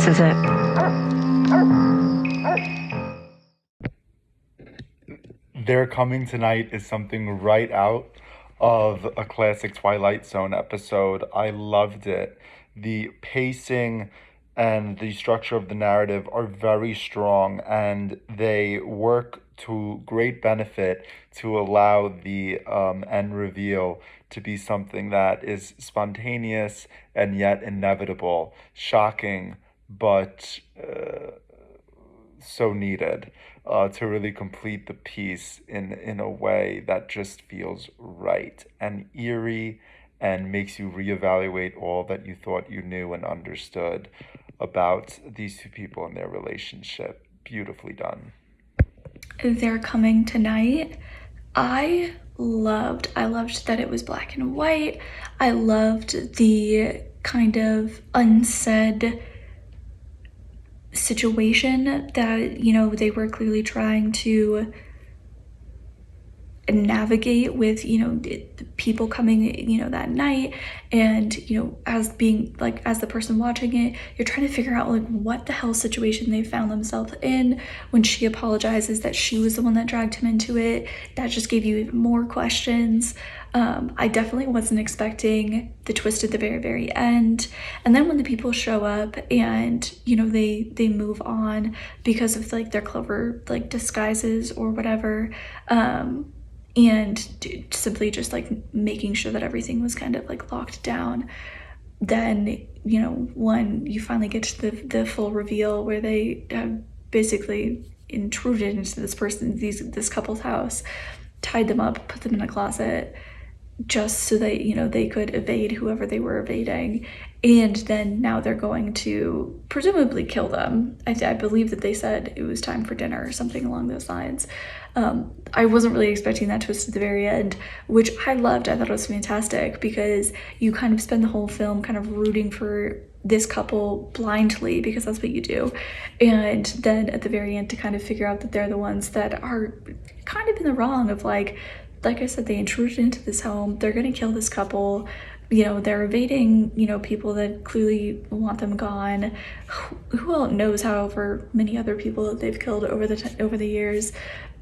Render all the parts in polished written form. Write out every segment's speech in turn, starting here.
This is it. They're Coming Tonight is something right out of a classic Twilight Zone episode. I loved it. The pacing and the structure of the narrative are very strong, and they work to great benefit to allow the end reveal to be something that is spontaneous and yet inevitable, shocking, but so needed to really complete the piece in a way that just feels right and eerie and makes you reevaluate all that you thought you knew and understood about these two people and their relationship. Beautifully done. They're Coming Tonight. I loved that it was black and white. I loved the kind of unsaid situation that, they were clearly trying to navigate with, the people coming, that night. And, as being like, as the person watching it, you're trying to figure out like what the hell situation they found themselves in. When she apologizes that she was the one that dragged him into it, that just gave you even more questions. I definitely wasn't expecting the twist at the very, very end. And then when the people show up and, they move on because of like their clever like disguises or whatever, and simply just like making sure that everything was kind of like locked down, then, when you finally get to the full reveal where they have basically intruded into this couple's house, tied them up, put them in a closet, just so that, they could evade whoever they were evading. And then now they're going to presumably kill them. I believe that they said it was time for dinner or something along those lines. I wasn't really expecting that twist at the very end, which I loved. I thought it was fantastic because you kind of spend the whole film kind of rooting for this couple blindly because that's what you do. And then at the very end to kind of figure out that they're the ones that are kind of in the wrong of like I said, they intruded into this home. They're going to kill this couple. They're evading, people that clearly want them gone. Who knows however many other people that they've killed over the years.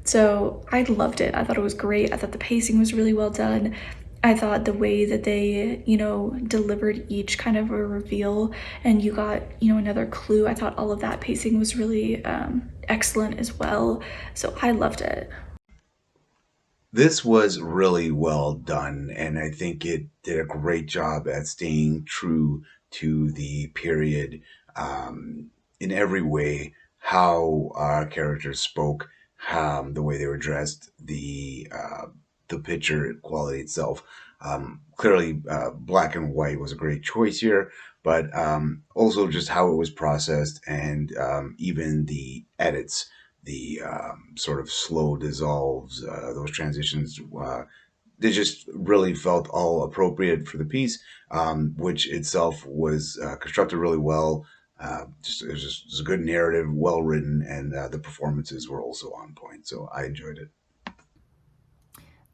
So I loved it. I thought it was great. I thought the pacing was really well done. I thought the way that they, delivered each kind of a reveal and you got, another clue. I thought all of that pacing was really excellent as well. So I loved it. This was really well done, and I think it did a great job at staying true to the period in every way. How our characters spoke, the way they were dressed, the picture quality itself. Clearly, black and white was a great choice here, but also just how it was processed and even the edits, the sort of slow dissolves, those transitions, they just really felt all appropriate for the piece, which itself was constructed really well. It was a good narrative, well written, and the performances were also on point. So I enjoyed it.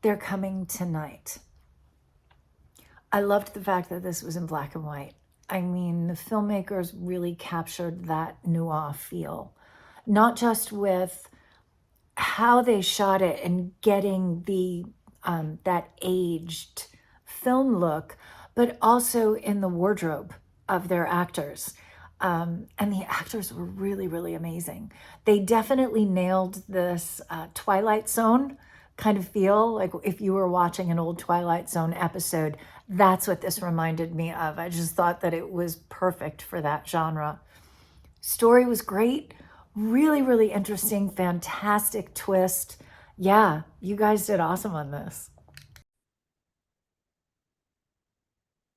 They're Coming Tonight. I loved the fact that this was in black and white. I mean, the filmmakers really captured that noir feel, not just with how they shot it and getting the that aged film look, but also in the wardrobe of their actors. And the actors were really, really amazing. They definitely nailed this Twilight Zone kind of feel. Like if you were watching an old Twilight Zone episode, that's what this reminded me of. I just thought that it was perfect for that genre. Story was great, really, really interesting, fantastic twist. Yeah, you guys did awesome on this.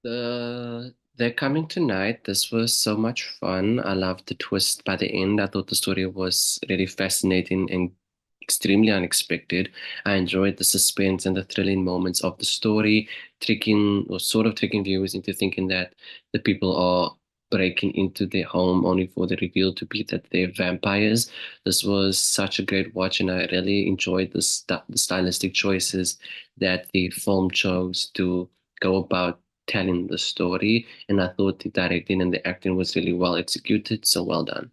They're Coming Tonight. This was so much fun. I loved the twist by the end. I thought the story was really fascinating and extremely unexpected. I enjoyed the suspense and the thrilling moments of the story, tricking or sort of tricking viewers into thinking that the people are breaking into their home only for the reveal to be that they're vampires. This was such a great watch, and I really enjoyed the stylistic choices that the film chose to go about telling the story. And I thought the directing and the acting was really well executed, so well done.